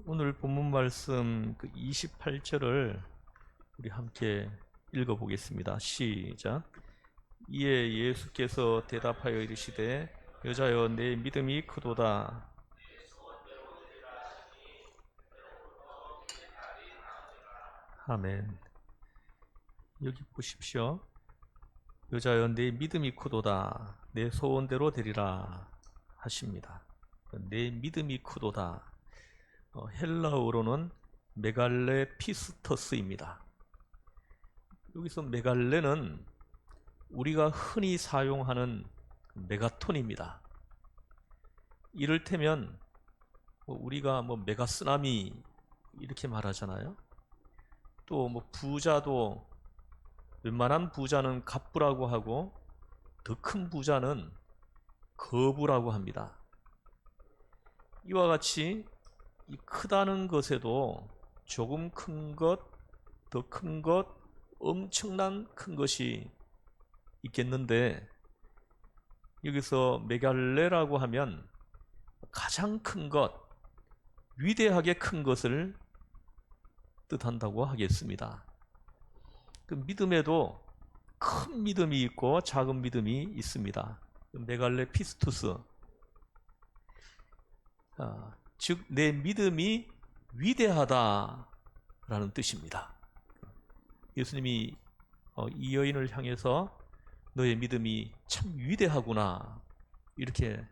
오늘 본문 말씀 28절을 우리 함께 읽어보겠습니다. 시작. 이에 예수께서 대답하여 이르시되 여자여 내 믿음이 크도다. 아멘. 여기 보십시오. 여자여 내 믿음이 크도다. 내 소원대로 되리라 하십니다. 내 믿음이 크도다. 헬라어로는 메갈레 피스터스입니다. 여기서 메갈레는 우리가 흔히 사용하는 메가톤입니다. 이를테면 우리가 메가쓰나미 이렇게 말하잖아요. 또 부자도 웬만한 부자는 갑부라고 하고 더 큰 부자는 거부라고 합니다. 이와 같이 이 크다는 것에도 조금 큰 것, 더 큰 것, 엄청난 큰 것이 있겠는데 여기서 메갈레라고 하면 가장 큰 것, 위대하게 큰 것을 뜻한다고 하겠습니다. 그 믿음에도 큰 믿음이 있고 작은 믿음이 있습니다. 메갈레 피스투스, 즉 내 믿음이 위대하다라는 뜻입니다. 예수님이 이 여인을 향해서 너의 믿음이 참 위대하구나 이렇게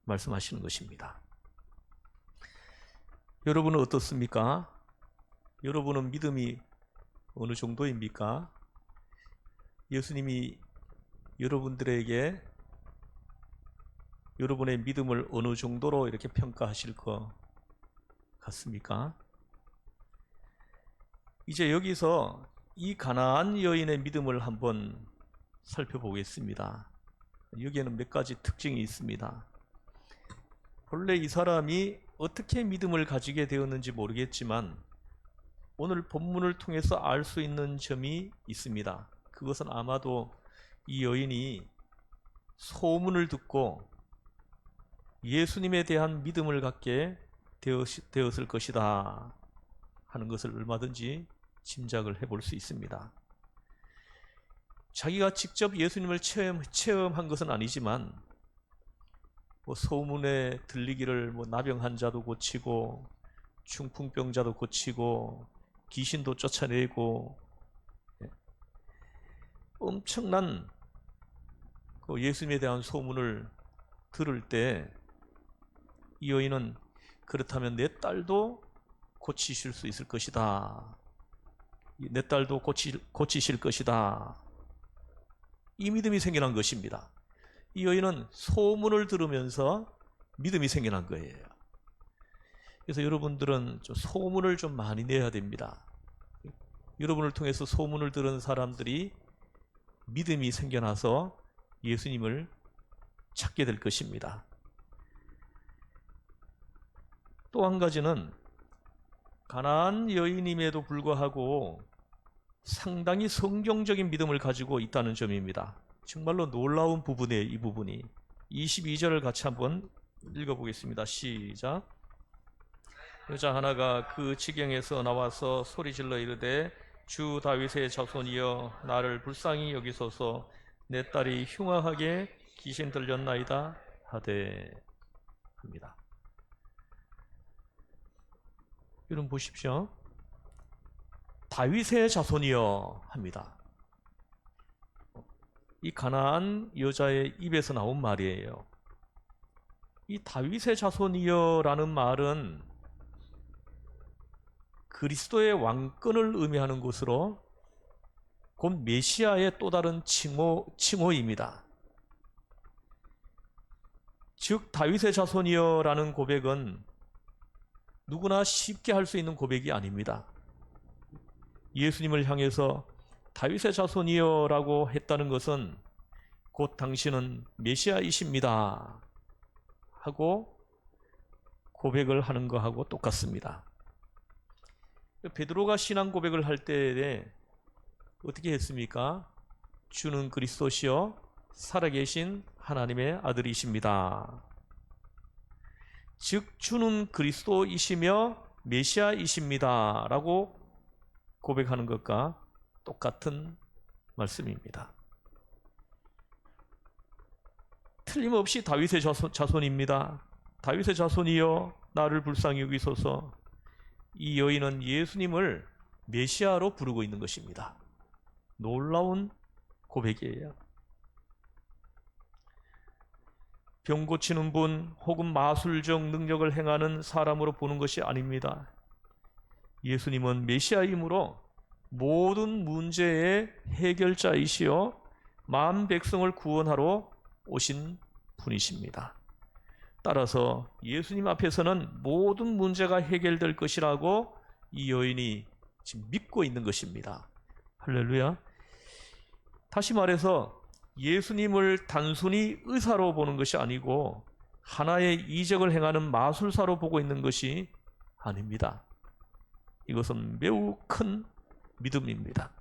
말씀하시는 것입니다. 여러분은 어떻습니까? 여러분은 믿음이 어느 정도입니까? 예수님이 여러분들에게 여러분의 믿음을 어느 정도로 이렇게 평가하실 것 같습니까? 이제 여기서 이 가나안 여인의 믿음을 한번 살펴보겠습니다. 여기에는 몇 가지 특징이 있습니다. 본래 이 사람이 어떻게 믿음을 가지게 되었는지 모르겠지만 오늘 본문을 통해서 알 수 있는 점이 있습니다. 그것은 아마도 이 여인이 소문을 듣고 예수님에 대한 믿음을 갖게 되었을 것이다 하는 것을 얼마든지 짐작을 해볼 수 있습니다. 자기가 직접 예수님을 체험한 것은 아니지만 소문에 들리기를 나병 환자도 고치고 중풍병자도 고치고 귀신도 쫓아내고 엄청난 예수님에 대한 소문을 들을 때 이 여인은 그렇다면 내 딸도 고치실 수 있을 것이다. 내 딸도 고치실 것이다. 이 믿음이 생겨난 것입니다. 이 여인은 소문을 들으면서 믿음이 생겨난 거예요. 그래서 여러분들은 소문을 좀 많이 내야 됩니다. 여러분을 통해서 소문을 들은 사람들이 믿음이 생겨나서 예수님을 찾게 될 것입니다. 또 한 가지는 가나안 여인임에도 불구하고 상당히 성경적인 믿음을 가지고 있다는 점입니다. 정말로 놀라운 부분이에요. 이 부분이 22절을 같이 한번 읽어보겠습니다. 시작. 여자 하나가 그 지경에서 나와서 소리질러 이르되 주 다윗의 자손이여 나를 불쌍히 여기소서 내 딸이 흉악하게 귀신 들렸나이다 하되 합니다. 여러분 보십시오. 다윗의 자손이여 합니다. 이 가나안 여자의 입에서 나온 말이에요. 이 다윗의 자손이여라는 말은 그리스도의 왕권을 의미하는 것으로 곧 메시아의 또 다른 칭호입니다. 즉 다윗의 자손이여라는 고백은 누구나 쉽게 할 수 있는 고백이 아닙니다. 예수님을 향해서 다윗의 자손이여라고 했다는 것은 곧 당신은 메시아이십니다 하고 고백을 하는 것하고 똑같습니다. 베드로가 신앙 고백을 할 때에 어떻게 했습니까? 주는 그리스도시요 살아계신 하나님의 아들이십니다. 즉 주는 그리스도이시며 메시아이십니다 라고 고백하는 것과 똑같은 말씀입니다. 틀림없이 다윗의 자손입니다. 다윗의 자손이여 나를 불쌍히 여기소서. 이 여인은 예수님을 메시아로 부르고 있는 것입니다. 놀라운 고백이에요. 병 고치는 분 혹은 마술적 능력을 행하는 사람으로 보는 것이 아닙니다. 예수님은 메시아이므로 모든 문제의 해결자이시여 만 백성을 구원하러 오신 분이십니다. 따라서 예수님 앞에서는 모든 문제가 해결될 것이라고 이 여인이 지금 믿고 있는 것입니다. 할렐루야. 다시 말해서 예수님을 단순히 의사로 보는 것이 아니고 하나의 이적을 행하는 마술사로 보고 있는 것이 아닙니다. 이것은 매우 큰 믿음입니다.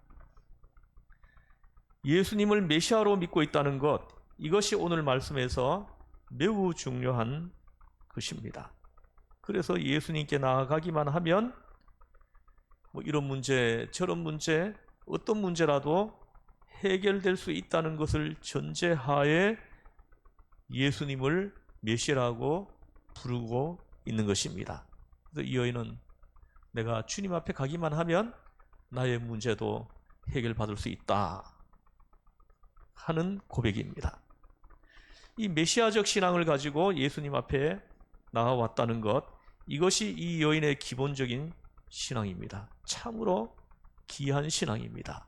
예수님을 메시아로 믿고 있다는 것, 이것이 오늘 말씀에서 매우 중요한 것입니다. 그래서 예수님께 나아가기만 하면 이런 문제, 저런 문제, 어떤 문제라도 해결될 수 있다는 것을 전제하에 예수님을 메시아라고 부르고 있는 것입니다. 그래서 이 여인은 내가 주님 앞에 가기만 하면 나의 문제도 해결받을 수 있다 하는 고백입니다. 이 메시아적 신앙을 가지고 예수님 앞에 나와왔다는 것, 이것이 이 여인의 기본적인 신앙입니다. 참으로 귀한 신앙입니다.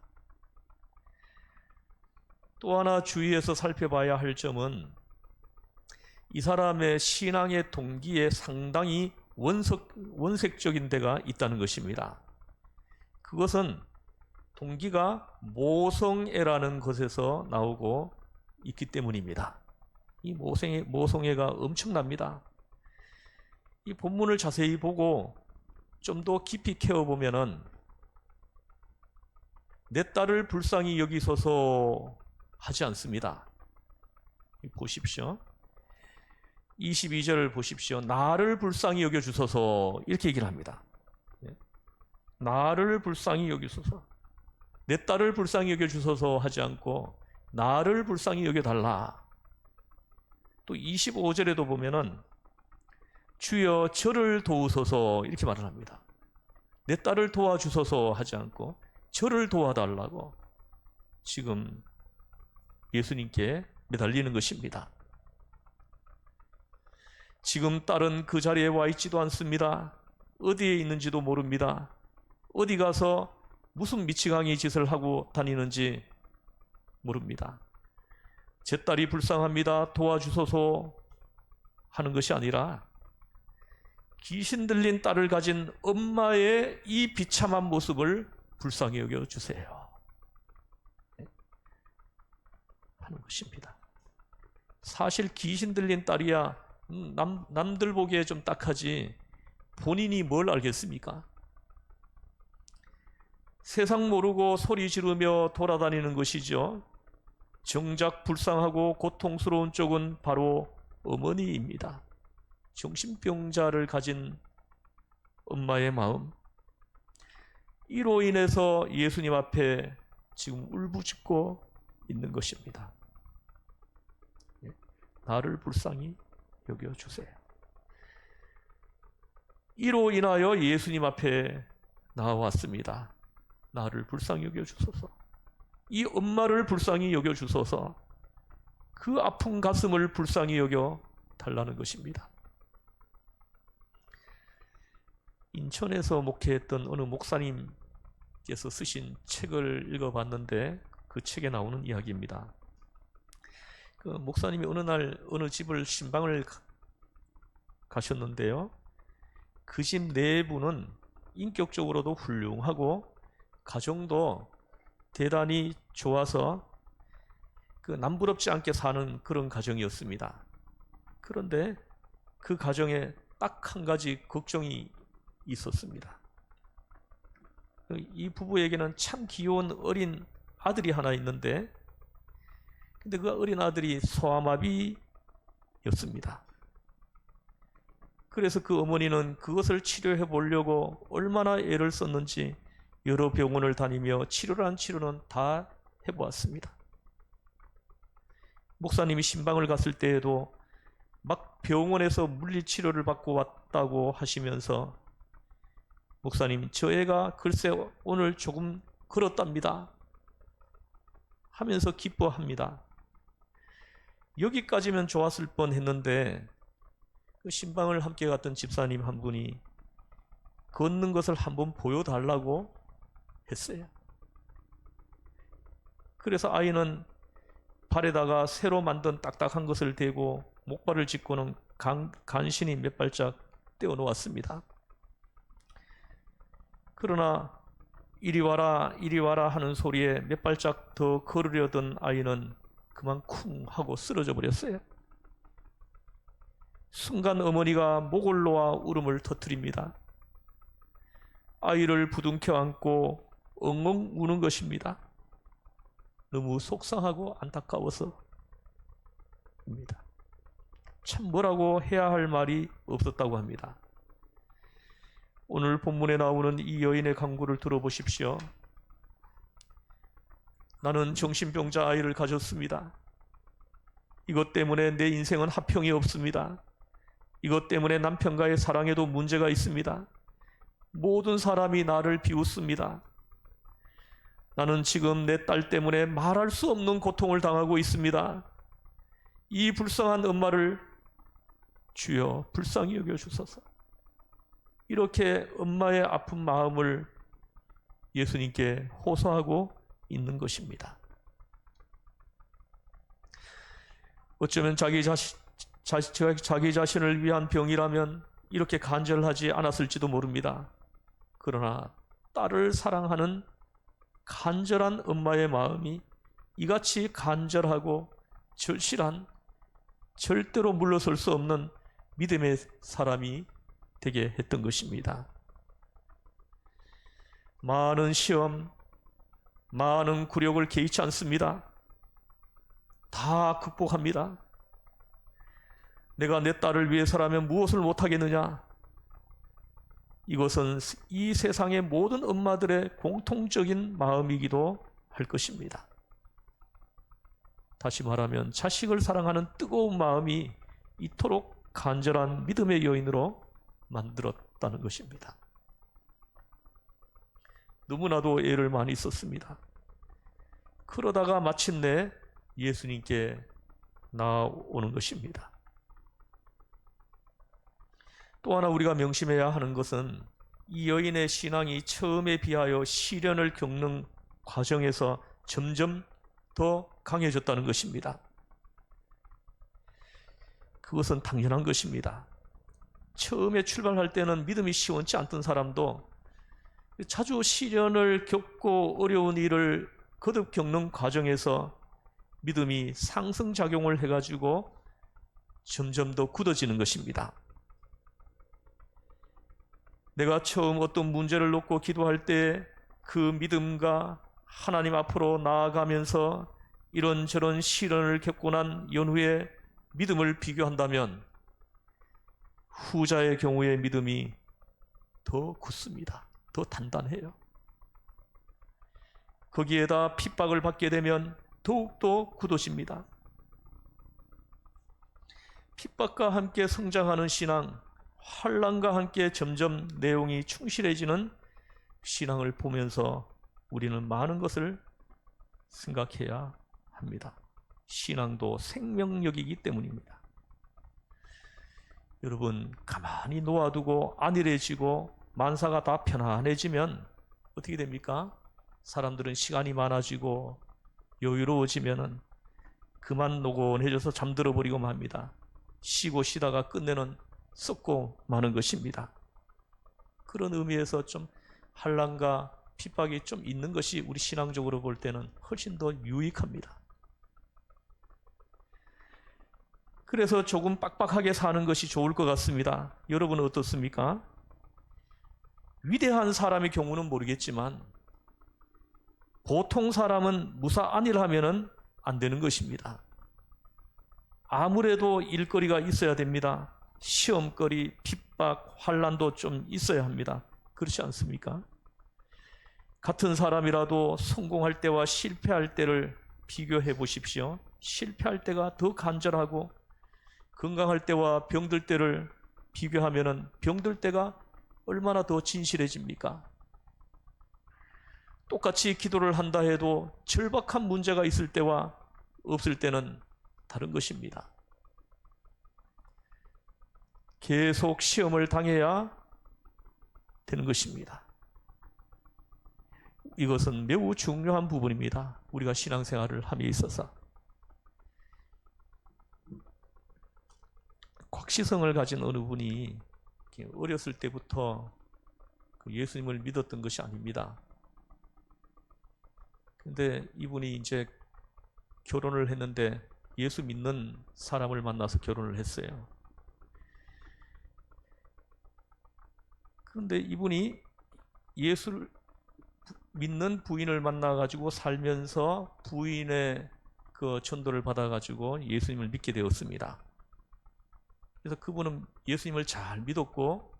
또 하나 주의해서 살펴봐야 할 점은 이 사람의 신앙의 동기에 상당히 원색적인 데가 있다는 것입니다. 그것은 동기가 모성애라는 것에서 나오고 있기 때문입니다. 이 모성애가 엄청납니다. 이 본문을 자세히 보고 좀 더 깊이 캐어보면은 내 딸을 불쌍히 여기소서 하지 않습니다. 보십시오. 22절을 보십시오. 나를 불쌍히 여겨주소서 이렇게 얘기를 합니다. 나를 불쌍히 여기소서. 내 딸을 불쌍히 여겨주소서 하지 않고 나를 불쌍히 여겨달라. 또 25절에도 보면은 주여 저를 도우소서 이렇게 말을 합니다. 내 딸을 도와주소서 하지 않고 저를 도와달라고 지금 예수님께 매달리는 것입니다. 지금 딸은 그 자리에 와 있지도 않습니다. 어디에 있는지도 모릅니다. 어디 가서 무슨 미치광이 짓을 하고 다니는지 모릅니다. 제 딸이 불쌍합니다. 도와주소서 하는 것이 아니라 귀신 들린 딸을 가진 엄마의 이 비참한 모습을 불쌍히 여겨주세요 하는 것입니다. 사실 귀신 들린 딸이야 남들 보기에 좀 딱하지 본인이 뭘 알겠습니까? 세상 모르고 소리 지르며 돌아다니는 것이죠. 정작 불쌍하고 고통스러운 쪽은 바로 어머니입니다. 정신병자를 가진 엄마의 마음, 이로 인해서 예수님 앞에 지금 울부짖고 있는 것입니다. 나를 불쌍히 여겨주세요. 이로 인하여 예수님 앞에 나왔습니다. 나를 불쌍히 여겨주소서. 이 엄마를 불쌍히 여겨주소서. 그 아픈 가슴을 불쌍히 여겨 달라는 것입니다. 인천에서 목회했던 어느 목사님께서 쓰신 책을 읽어봤는데 그 책에 나오는 이야기입니다. 그 목사님이 어느 날 어느 집을 신방을 가셨는데요. 그 집 내부는 인격적으로도 훌륭하고 가정도 대단히 좋아서 그 남부럽지 않게 사는 그런 가정이었습니다. 그런데 그 가정에 딱 한 가지 걱정이 있었습니다. 이 부부에게는 참 귀여운 어린 아들이 하나 있는데 근데 그 어린 아들이 소아마비였습니다. 그래서 그 어머니는 그것을 치료해 보려고 얼마나 애를 썼는지 여러 병원을 다니며 치료란 치료는 다 해보았습니다. 목사님이 신방을 갔을 때에도 막 병원에서 물리치료를 받고 왔다고 하시면서 목사님, 저 애가 글쎄 오늘 조금 걸었답니다 하면서 기뻐합니다. 여기까지면 좋았을 뻔했는데 그 신방을 함께 갔던 집사님 한 분이 걷는 것을 한번 보여달라고 했어요. 그래서 아이는 발에다가 새로 만든 딱딱한 것을 대고 목발을 짚고는 간신히 몇 발짝 떼어 놓았습니다. 그러나 이리 와라 이리 와라 하는 소리에 몇 발짝 더 걸으려던 아이는 그만 쿵 하고 쓰러져 버렸어요. 순간 어머니가 목을 놓아 울음을 터뜨립니다. 아이를 부둥켜 안고 엉엉 우는 것입니다. 너무 속상하고 안타까워서입니다. 참 뭐라고 해야 할 말이 없었다고 합니다. 오늘 본문에 나오는 이 여인의 간구를 들어보십시오. 나는 정신병자 아이를 가졌습니다. 이것 때문에 내 인생은 화평이 없습니다. 이것 때문에 남편과의 사랑에도 문제가 있습니다. 모든 사람이 나를 비웃습니다. 나는 지금 내 딸 때문에 말할 수 없는 고통을 당하고 있습니다. 이 불쌍한 엄마를 주여 불쌍히 여겨주소서. 이렇게 엄마의 아픈 마음을 예수님께 호소하고 있는 것입니다. 어쩌면 자기 자신을 위한 병이라면 이렇게 간절하지 않았을지도 모릅니다. 그러나 딸을 사랑하는 간절한 엄마의 마음이 이같이 간절하고 절실한, 절대로 물러설 수 없는 믿음의 사람이 되게 했던 것입니다. 많은 시험, 많은 굴욕을 개의치 않습니다. 다 극복합니다. 내가 내 딸을 위해서라면 무엇을 못하겠느냐? 이것은 이 세상의 모든 엄마들의 공통적인 마음이기도 할 것입니다. 다시 말하면 자식을 사랑하는 뜨거운 마음이 이토록 간절한 믿음의 여인으로 만들었다는 것입니다. 너무나도 애를 많이 썼습니다. 그러다가 마침내 예수님께 나오는 것입니다. 또 하나 우리가 명심해야 하는 것은 이 여인의 신앙이 처음에 비하여 시련을 겪는 과정에서 점점 더 강해졌다는 것입니다. 그것은 당연한 것입니다. 처음에 출발할 때는 믿음이 시원치 않던 사람도 자주 시련을 겪고 어려운 일을 거듭 겪는 과정에서 믿음이 상승작용을 해가지고 점점 더 굳어지는 것입니다. 내가 처음 어떤 문제를 놓고 기도할 때 그 믿음과 하나님 앞으로 나아가면서 이런저런 시련을 겪고 난 연후에 믿음을 비교한다면 후자의 경우의 믿음이 더 굳습니다. 더 단단해요. 거기에다 핍박을 받게 되면 더욱더 굳어집니다. 핍박과 함께 성장하는 신앙, 환난과 함께 점점 내용이 충실해지는 신앙을 보면서 우리는 많은 것을 생각해야 합니다. 신앙도 생명력이기 때문입니다. 여러분, 가만히 놓아두고 안일해지고 만사가 다 편안해지면 어떻게 됩니까? 사람들은 시간이 많아지고 여유로워지면 그만 노곤해져서 잠들어 버리고 합니다. 쉬고 쉬다가 끝내는 썩고 마는 것입니다. 그런 의미에서 좀 환난과 핍박이 좀 있는 것이 우리 신앙적으로 볼 때는 훨씬 더 유익합니다. 그래서 조금 빡빡하게 사는 것이 좋을 것 같습니다. 여러분은 어떻습니까? 위대한 사람의 경우는 모르겠지만 보통 사람은 무사 안일하면은 안 되는 것입니다. 아무래도 일거리가 있어야 됩니다. 시험거리, 핍박, 환난도 좀 있어야 합니다. 그렇지 않습니까? 같은 사람이라도 성공할 때와 실패할 때를 비교해 보십시오. 실패할 때가 더 간절하고 건강할 때와 병들 때를 비교하면 병들 때가 얼마나 더 진실해집니까? 똑같이 기도를 한다 해도 절박한 문제가 있을 때와 없을 때는 다른 것입니다. 계속 시험을 당해야 되는 것입니다. 이것은 매우 중요한 부분입니다. 우리가 신앙생활을 함에 있어서. 곽시성을 가진 어느 분이 어렸을 때부터 예수님을 믿었던 것이 아닙니다. 근데 이분이 이제 결혼을 했는데 예수 믿는 사람을 만나서 결혼을 했어요. 그런데 이분이 예수를 믿는 부인을 만나가지고 살면서 부인의 그 전도를 받아가지고 예수님을 믿게 되었습니다. 그래서 그분은 예수님을 잘 믿었고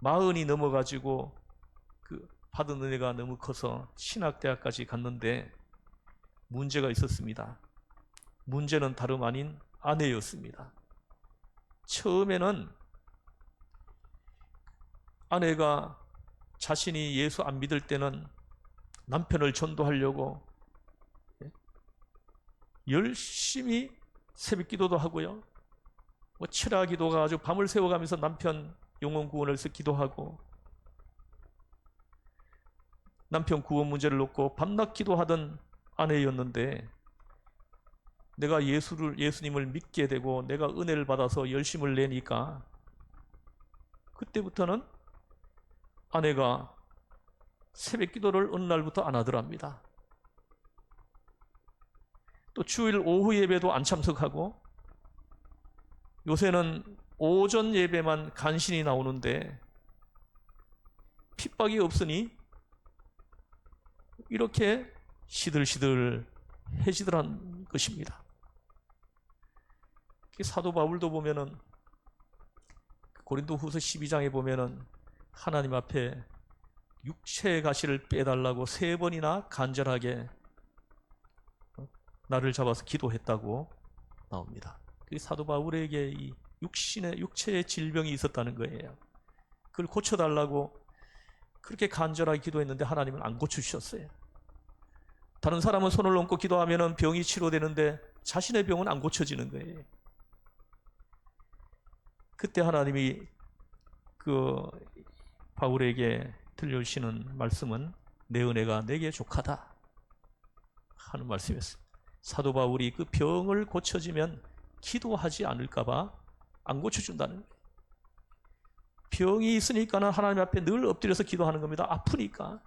40이 넘어가지고 그 받은 은혜가 너무 커서 신학대학까지 갔는데 문제가 있었습니다. 문제는 다름 아닌 아내였습니다. 처음에는 아내가 자신이 예수 안 믿을 때는 남편을 전도하려고 열심히 새벽 기도도 하고요. 철야 기도가 아주 밤을 새워가면서 남편 영혼 구원을 위해서 기도하고 남편 구원 문제를 놓고 밤낮 기도하던 아내였는데 내가 예수님을 믿게 되고 내가 은혜를 받아서 열심을 내니까 그때부터는 아내가 새벽 기도를 어느 날부터 안 하더랍니다. 또 주일 오후 예배도 안 참석하고 요새는 오전 예배만 간신히 나오는데 핍박이 없으니 이렇게 시들시들해지더란 것입니다. 사도 바울도 보면은 고린도후서 12장에 보면은 하나님 앞에 육체의 가시를 빼달라고 3번이나 간절하게 나를 잡아서 기도했다고 나옵니다. 사도 바울에게 이 육체의 질병이 있었다는 거예요. 그걸 고쳐달라고 그렇게 간절하게 기도했는데 하나님은 안 고쳐주셨어요. 다른 사람은 손을 얹고 기도하면 병이 치료되는데 자신의 병은 안 고쳐지는 거예요. 그때 하나님이 그 바울에게 들려주시는 말씀은 내 은혜가 내게 족하다 하는 말씀이었어요. 사도 바울이 그 병을 고쳐지면 기도하지 않을까봐 안 고쳐준다는 거예요. 병이 있으니까는 하나님 앞에 늘 엎드려서 기도하는 겁니다. 아프니까.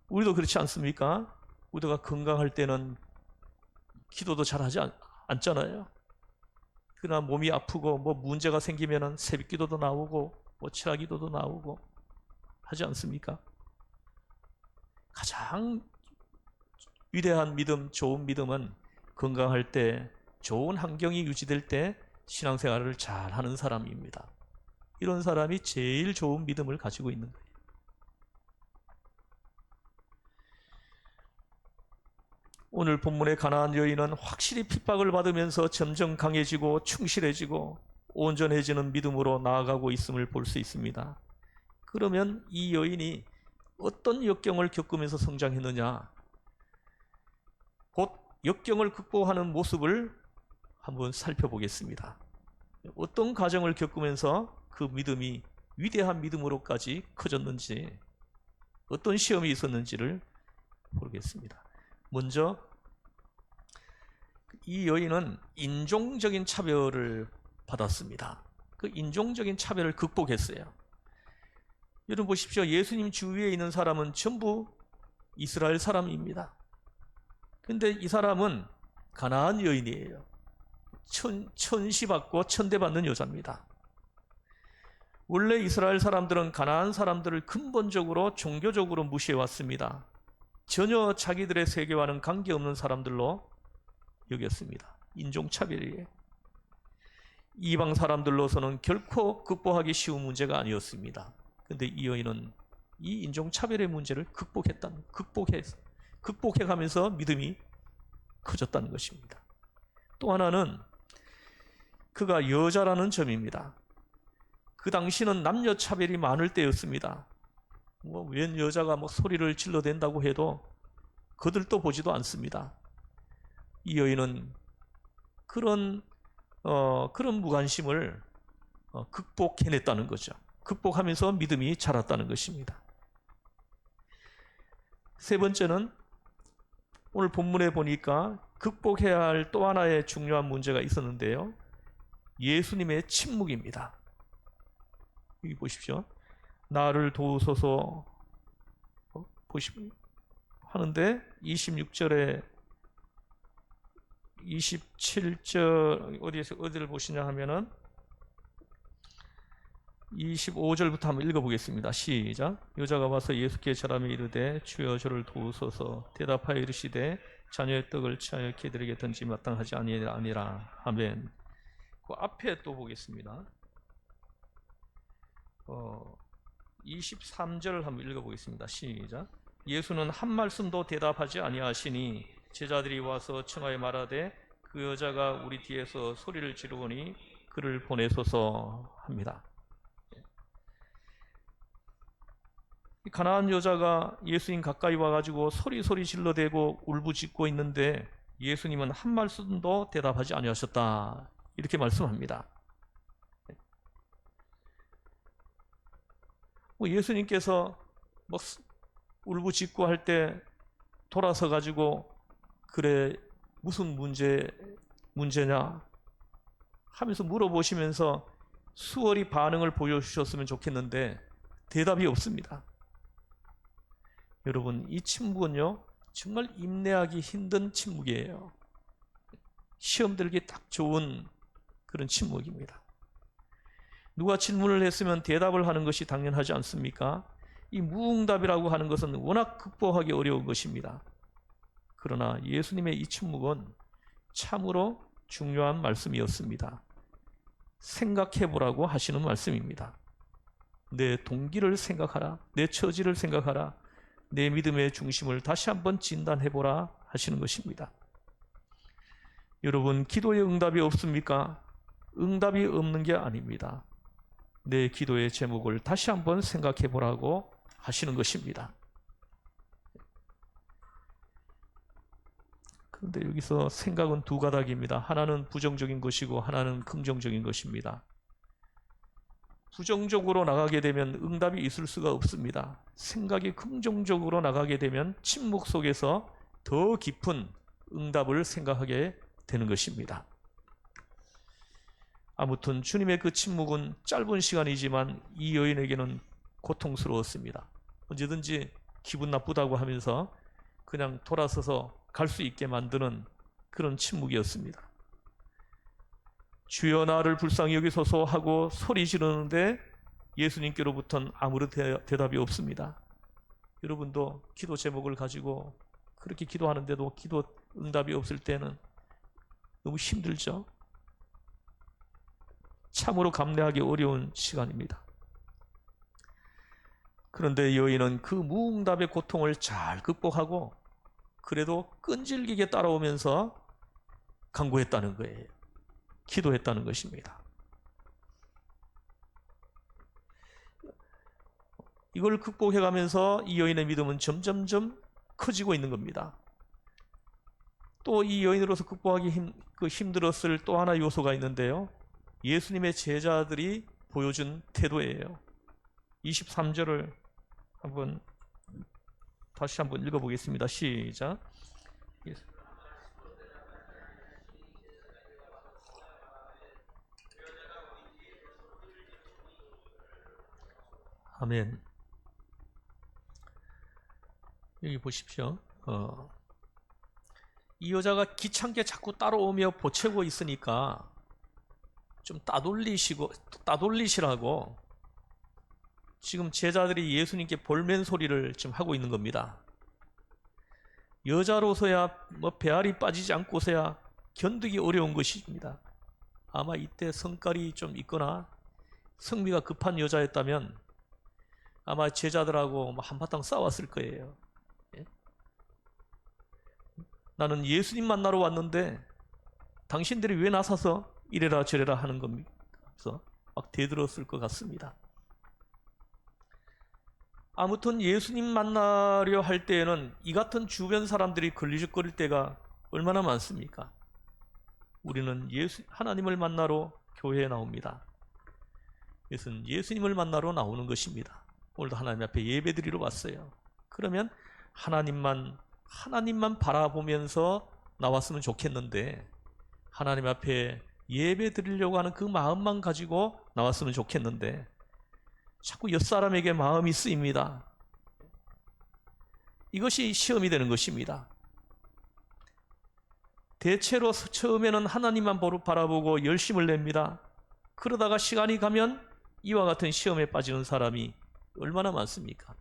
우리도 그렇지 않습니까? 우리가 건강할 때는 기도도 잘하지 않잖아요. 그러나 몸이 아프고 뭐 문제가 생기면은 새벽 기도도 나오고 철야 기도도 나오고 하지 않습니까? 가장 위대한 믿음, 좋은 믿음은 건강할 때, 좋은 환경이 유지될 때 신앙생활을 잘 하는 사람입니다. 이런 사람이 제일 좋은 믿음을 가지고 있는 거예요. 오늘 본문의 가나안 여인은 확실히 핍박을 받으면서 점점 강해지고 충실해지고 온전해지는 믿음으로 나아가고 있음을 볼 수 있습니다. 그러면 이 여인이 어떤 역경을 겪으면서 성장했느냐? 곧 역경을 극복하는 모습을 한번 살펴보겠습니다. 어떤 과정을 겪으면서 그 믿음이 위대한 믿음으로까지 커졌는지, 어떤 시험이 있었는지를 보겠습니다. 먼저 이 여인은 인종적인 차별을 받았습니다. 그 인종적인 차별을 극복했어요. 여러분 보십시오. 예수님 주위에 있는 사람은 전부 이스라엘 사람입니다. 근데 이 사람은 가나안 여인이에요. 천시받고 천대받는 여자입니다. 원래 이스라엘 사람들은 가나안 사람들을 근본적으로 종교적으로 무시해왔습니다. 전혀 자기들의 세계와는 관계없는 사람들로 여겼습니다. 인종차별이에요. 이방 사람들로서는 결코 극복하기 쉬운 문제가 아니었습니다. 근데 이 여인은 이 인종차별의 문제를 극복해가면서 믿음이 커졌다는 것입니다. 또 하나는 그가 여자라는 점입니다. 그 당시는 남녀 차별이 많을 때였습니다. 웬 여자가 소리를 질러댄다고 해도 거들떠 보지도 않습니다. 이 여인은 그런 무관심을 극복해냈다는 거죠. 극복하면서 믿음이 자랐다는 것입니다. 세 번째는 오늘 본문에 보니까 극복해야 할 또 하나의 중요한 문제가 있었는데요. 예수님의 침묵입니다. 여기 보십시오. 나를 도우소서 하는데 26절에 27절 어디를 보시냐 하면은 25절부터 한번 읽어보겠습니다. 시작. 여자가 와서 예수께 절하며 이르되 주여 저를 도우소서. 대답하여 이르시되 자녀의 떡을 취하여 개들에게 던지 마땅하지 아니라. 아멘. 그 앞에 또 보겠습니다. 23절 한번 읽어보겠습니다. 시작. 예수는 한 말씀도 대답하지 아니하시니 제자들이 와서 청하여 말하되 그 여자가 우리 뒤에서 소리를 지르오니 그를 보내소서 합니다. 가나안 여자가 예수님 가까이 와가지고 소리 질러대고 울부짖고 있는데 예수님은 한 말씀도 대답하지 아니하셨다, 이렇게 말씀합니다. 예수님께서 울부짖고 할 때 돌아서 가지고 그래 무슨 문제냐 하면서 물어보시면서 수월히 반응을 보여주셨으면 좋겠는데 대답이 없습니다. 여러분, 이 침묵은요 정말 인내하기 힘든 침묵이에요. 시험 들기 딱 좋은 그런 침묵입니다. 누가 질문을 했으면 대답을 하는 것이 당연하지 않습니까? 이 무응답이라고 하는 것은 워낙 극복하기 어려운 것입니다. 그러나 예수님의 이 침묵은 참으로 중요한 말씀이었습니다. 생각해보라고 하시는 말씀입니다. 내 동기를 생각하라, 내 처지를 생각하라, 내 믿음의 중심을 다시 한번 진단해보라 하시는 것입니다. 여러분, 기도에 응답이 없습니까? 응답이 없는 게 아닙니다. 내 기도의 제목을 다시 한번 생각해보라고 하시는 것입니다. 그런데 여기서 생각은 두 가닥입니다. 하나는 부정적인 것이고 하나는 긍정적인 것입니다. 부정적으로 나가게 되면 응답이 있을 수가 없습니다. 생각이 긍정적으로 나가게 되면 침묵 속에서 더 깊은 응답을 생각하게 되는 것입니다. 아무튼 주님의 그 침묵은 짧은 시간이지만 이 여인에게는 고통스러웠습니다. 언제든지 기분 나쁘다고 하면서 그냥 돌아서서 갈 수 있게 만드는 그런 침묵이었습니다. 주여 나를 불쌍히 여기소서 하고 소리 지르는데 예수님께로부터는 아무런 대답이 없습니다. 여러분도 기도 제목을 가지고 그렇게 기도하는데도 기도 응답이 없을 때는 너무 힘들죠? 참으로 감내하기 어려운 시간입니다. 그런데 여인은 그 무응답의 고통을 잘 극복하고 그래도 끈질기게 따라오면서 간구했다는 거예요. 기도했다는 것입니다. 이걸 극복해가면서 이 여인의 믿음은 점점점 커지고 있는 겁니다. 또 이 여인으로서 극복하기 힘들었을 또 하나 요소가 있는데요. 예수님의 제자들이 보여준 태도예요. 23절을 다시 한번 읽어보겠습니다. 시작. 아멘. 여기 보십시오. 이 여자가 귀찮게 자꾸 따라오며 보채고 있으니까 좀 따돌리시라고 지금 제자들이 예수님께 볼멘 소리를 지금 하고 있는 겁니다. 여자로서야 배알이 빠지지 않고서야 견디기 어려운 것입니다. 아마 이때 성깔이 좀 있거나 성미가 급한 여자였다면 아마 제자들하고 한바탕 싸웠을 거예요. 예? 나는 예수님 만나러 왔는데 당신들이 왜 나서서 이래라 저래라 하는 겁니까? 그래서 막 대들었을 것 같습니다. 아무튼 예수님 만나려 할 때에는 이 같은 주변 사람들이 걸리적거릴 때가 얼마나 많습니까? 우리는 하나님을 만나러 교회에 나옵니다. 이것은 예수님을 만나러 나오는 것입니다. 오늘도 하나님 앞에 예배드리러 왔어요. 그러면 하나님만 바라보면서 나왔으면 좋겠는데 하나님 앞에 예배드리려고 하는 그 마음만 가지고 나왔으면 좋겠는데 자꾸 옆사람에게 마음이 쓰입니다. 이것이 시험이 되는 것입니다. 대체로 처음에는 하나님만 바라보고 열심을 냅니다. 그러다가 시간이 가면 이와 같은 시험에 빠지는 사람이 얼마나 많습니까?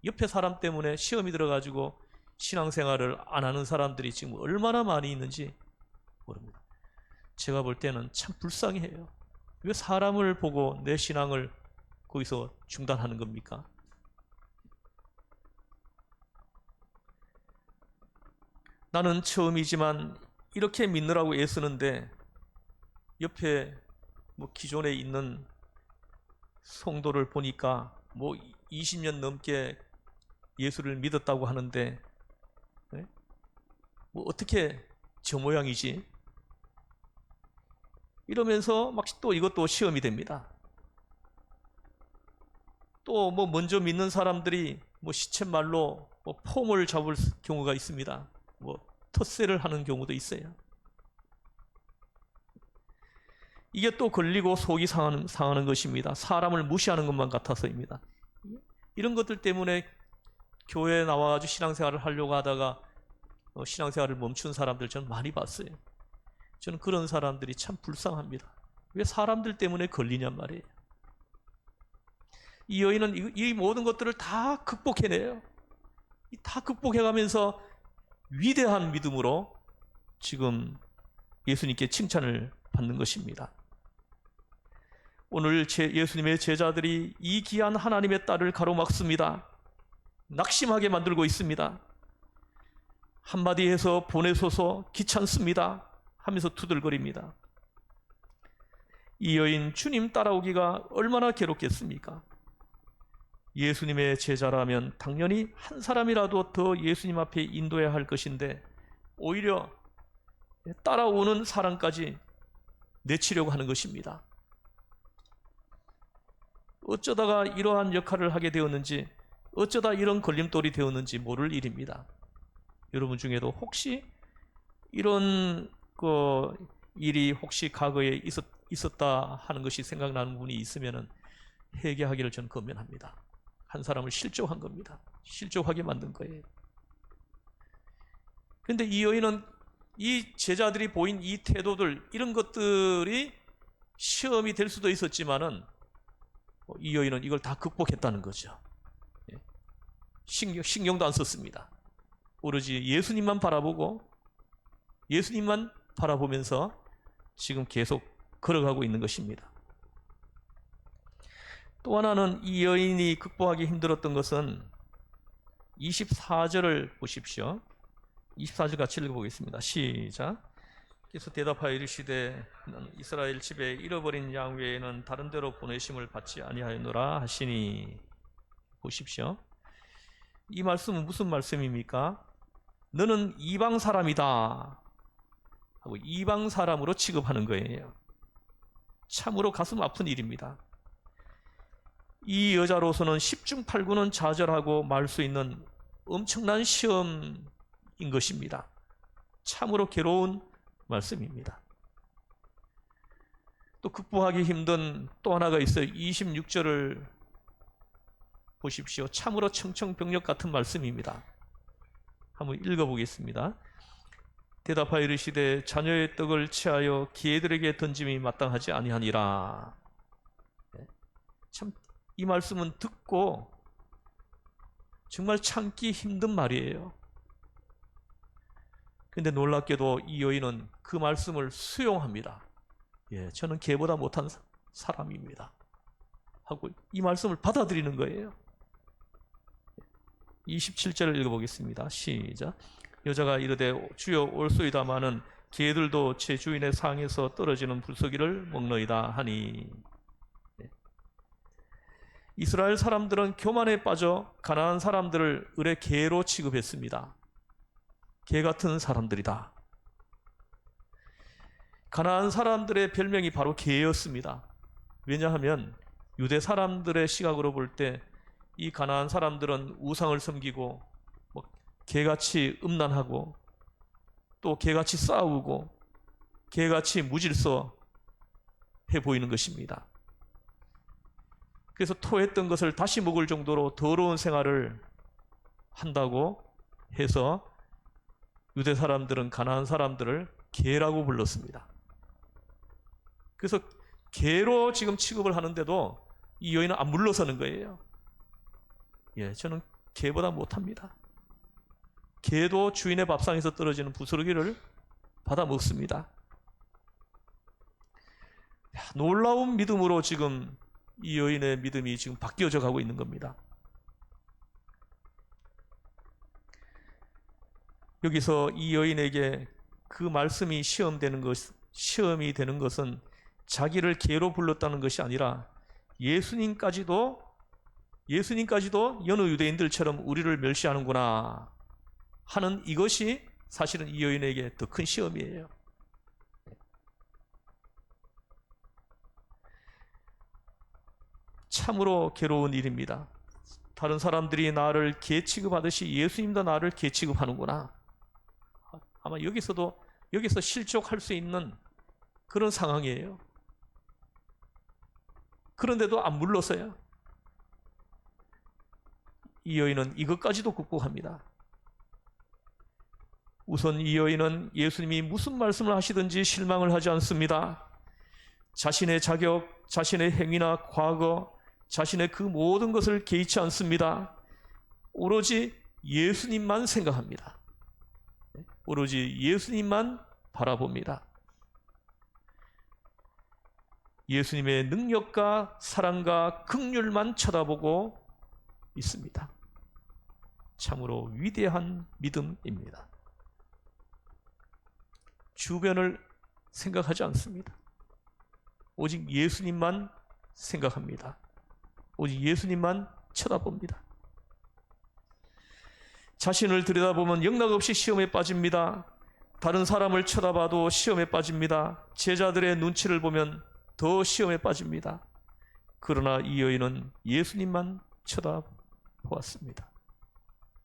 옆에 사람 때문에 시험이 들어가지고 신앙생활을 안 하는 사람들이 지금 얼마나 많이 있는지 모릅니다. 제가 볼 때는 참 불쌍해요. 왜 사람을 보고 내 신앙을 거기서 중단하는 겁니까? 나는 처음이지만 이렇게 믿느라고 애쓰는데 옆에 기존에 있는 성도를 보니까 20년 넘게 예수를 믿었다고 하는데 어떻게 저 모양이지? 이러면서 막 또 이것도 시험이 됩니다. 또 먼저 믿는 사람들이 시쳇말로 폼을 잡을 경우가 있습니다. 텃세를 하는 경우도 있어요. 이게 또 걸리고 속이 상하는 것입니다. 사람을 무시하는 것만 같아서입니다. 이런 것들 때문에 교회에 나와가지고 신앙생활을 하려고 하다가 신앙생활을 멈춘 사람들 저는 많이 봤어요. 저는 그런 사람들이 참 불쌍합니다. 왜 사람들 때문에 걸리냔 말이에요. 이 여인은 이 모든 것들을 다 극복해내요. 다 극복해가면서 위대한 믿음으로 지금 예수님께 칭찬을 받는 것입니다. 오늘 예수님의 제자들이 이 귀한 하나님의 딸을 가로막습니다. 낙심하게 만들고 있습니다. 한마디 해서 보내소서 귀찮습니다 하면서 투덜거립니다. 이 여인 주님 따라오기가 얼마나 괴롭겠습니까? 예수님의 제자라면 당연히 한 사람이라도 더 예수님 앞에 인도해야 할 것인데 오히려 따라오는 사람까지 내치려고 하는 것입니다. 어쩌다가 이러한 역할을 하게 되었는지, 어쩌다 이런 걸림돌이 되었는지 모를 일입니다. 여러분 중에도 혹시 이런 일이 혹시 과거에 있었다 하는 것이 생각나는 분이 있으면 회개하기를 저는 권면합니다. 한 사람을 실족한 겁니다. 실족하게 만든 거예요. 그런데 이 여인은 이 제자들이 보인 이 태도들, 이런 것들이 시험이 될 수도 있었지만은 이 여인은 이걸 다 극복했다는 거죠. 신경도 안 썼습니다. 오로지 예수님만 바라보고 예수님만 바라보면서 지금 계속 걸어가고 있는 것입니다. 또 하나는 이 여인이 극복하기 힘들었던 것은 24절을 보십시오. 24절 같이 읽어보겠습니다. 시작. 그래서 대답하여 이르시되 이스라엘 집에 잃어버린 양 외에는 다른 데로 보내심을 받지 아니하였노라 하시니. 보십시오. 이 말씀은 무슨 말씀입니까? 너는 이방 사람이다 하고 이방 사람으로 취급하는 거예요. 참으로 가슴 아픈 일입니다. 이 여자로서는 10중 8구는 좌절하고 말 수 있는 엄청난 시험인 것입니다. 참으로 괴로운 말씀입니다. 또 극복하기 힘든 또 하나가 있어요. 26절을 보십시오. 참으로 청청병력 같은 말씀입니다. 한번 읽어보겠습니다. 대답하여 이르시되 자녀의 떡을 취하여 기회들에게 던짐이 마땅하지 아니하니라. 참 이 말씀은 듣고 정말 참기 힘든 말이에요. 그런데 놀랍게도 이 여인은 그 말씀을 수용합니다. 저는 개보다 못한 사람입니다. 하고 이 말씀을 받아들이는 거예요. 27절을 읽어보겠습니다. 시작. 여자가 이르되 주여 올소이다마는 개들도 제 주인의 상에서 떨어지는 불쏘기를 먹노이다 하니. 이스라엘 사람들은 교만에 빠져 가나안 사람들을 을의 개로 취급했습니다. 개 같은 사람들이다. 가나안 사람들의 별명이 바로 개였습니다. 왜냐하면 유대 사람들의 시각으로 볼 때 이 가나안 사람들은 우상을 섬기고 개같이 음란하고 또 개같이 싸우고 개같이 무질서해 보이는 것입니다. 그래서 토했던 것을 다시 먹을 정도로 더러운 생활을 한다고 해서 유대 사람들은 가나안 사람들을 개라고 불렀습니다. 그래서 개로 지금 취급을 하는데도 이 여인은 안 물러서는 거예요. 저는 개보다 못합니다. 개도 주인의 밥상에서 떨어지는 부스러기를 받아 먹습니다. 놀라운 믿음으로 지금 이 여인의 믿음이 지금 바뀌어져 가고 있는 겁니다. 여기서 이 여인에게 그 말씀이 시험이 되는 것은 자기를 개로 불렀다는 것이 아니라 예수님까지도 여느 유대인들처럼 우리를 멸시하는구나 하는 이것이 사실은 이 여인에게 더 큰 시험이에요. 참으로 괴로운 일입니다. 다른 사람들이 나를 개 취급하듯이 예수님도 나를 개 취급하는구나. 아마 여기서 실족할 수 있는 그런 상황이에요. 그런데도 안 물러서요. 이 여인은 이것까지도 극복합니다. 우선 이 여인은 예수님이 무슨 말씀을 하시든지 실망을 하지 않습니다. 자신의 자격, 자신의 행위나 과거, 자신의 그 모든 것을 개의치 않습니다. 오로지 예수님만 생각합니다. 오로지 예수님만 바라봅니다. 예수님의 능력과 사랑과 긍휼만 쳐다보고 있습니다. 참으로 위대한 믿음입니다. 주변을 생각하지 않습니다. 오직 예수님만 생각합니다. 오직 예수님만 쳐다봅니다. 자신을 들여다보면 영락없이 시험에 빠집니다. 다른 사람을 쳐다봐도 시험에 빠집니다. 제자들의 눈치를 보면 더 시험에 빠집니다. 그러나 이 여인은 예수님만 쳐다보았습니다.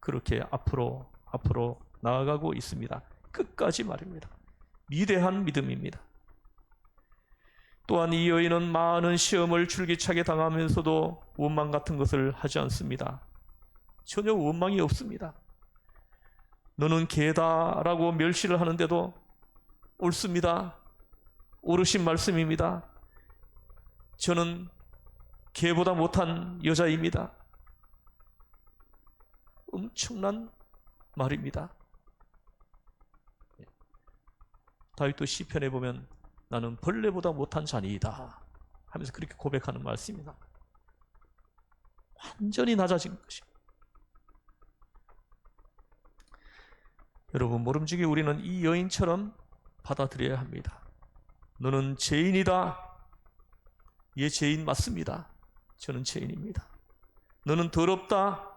그렇게 앞으로 나아가고 있습니다. 끝까지 말입니다. 위대한 믿음입니다. 또한 이 여인은 많은 시험을 줄기차게 당하면서도 원망 같은 것을 하지 않습니다. 전혀 원망이 없습니다. 너는 개다라고 멸시를 하는데도 옳습니다. 옳으신 말씀입니다. 저는 개보다 못한 여자입니다. 엄청난 말입니다. 다윗도 시편에 보면 나는 벌레보다 못한 자니이다 하면서 그렇게 고백하는 말씀입니다. 완전히 낮아진 것입니다. 여러분, 모름지기 우리는 이 여인처럼 받아들여야 합니다. 너는 죄인이다. 예, 죄인 맞습니다. 저는 죄인입니다. 너는 더럽다.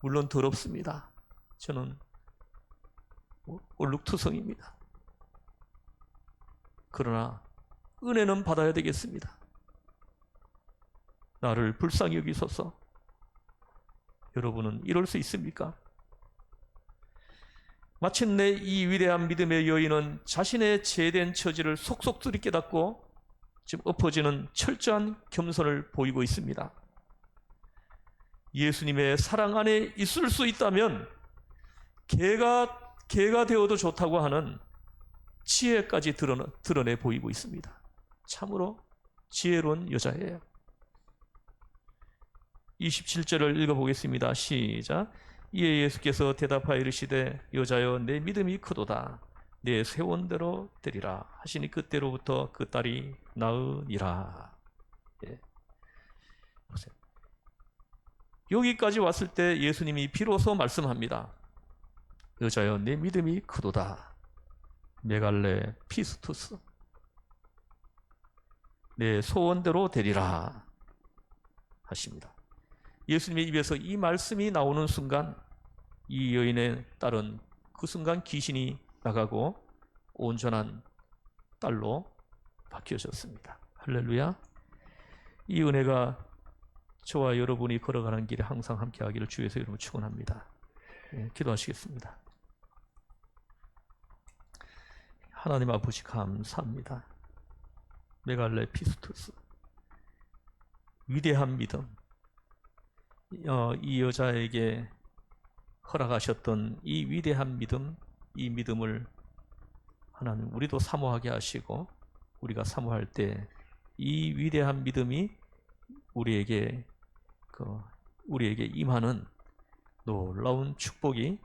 물론 더럽습니다. 저는 얼룩투성입니다. 그러나 은혜는 받아야 되겠습니다. 나를 불쌍히 여기소서. 여러분은 이럴 수 있습니까? 마침내 이 위대한 믿음의 여인은 자신의 죄된 처지를 속속들이 깨닫고 지금 엎어지는 철저한 겸손을 보이고 있습니다. 예수님의 사랑 안에 있을 수 있다면 개가 되어도 좋다고 하는 지혜까지 드러내 보이고 있습니다. 참으로 지혜로운 여자예요. 27절을 읽어보겠습니다. 시작. 이에 예수께서 대답하여 이르시되 여자여 내 믿음이 크도다. 내 세원대로 되리라 하시니 그때로부터 그 딸이 나으니라. 예. 보세요. 여기까지 왔을 때 예수님이 비로소 말씀합니다. 여자여 내 믿음이 크도다. 메갈레 피스투스, 내 소원대로 되리라 하십니다. 예수님의 입에서 이 말씀이 나오는 순간 이 여인의 딸은 그 순간 귀신이 나가고 온전한 딸로 바뀌어졌습니다. 할렐루야. 이 은혜가 저와 여러분이 걸어가는 길에 항상 함께하기를 주에서 여러분 축원합니다. 예, 기도하시겠습니다. 하나님 아버지 감사합니다. 메갈레 피스투스, 위대한 믿음, 이 여자에게 허락하셨던 이 위대한 믿음, 이 믿음을 하나님 우리도 사모하게 하시고 우리가 사모할 때 이 위대한 믿음이 우리에게 임하는 놀라운 축복이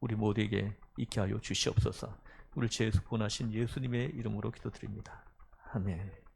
우리 모두에게 있게 하여 주시옵소서. 우리 죄에서 구원하신 예수님의 이름으로 기도드립니다. 아멘.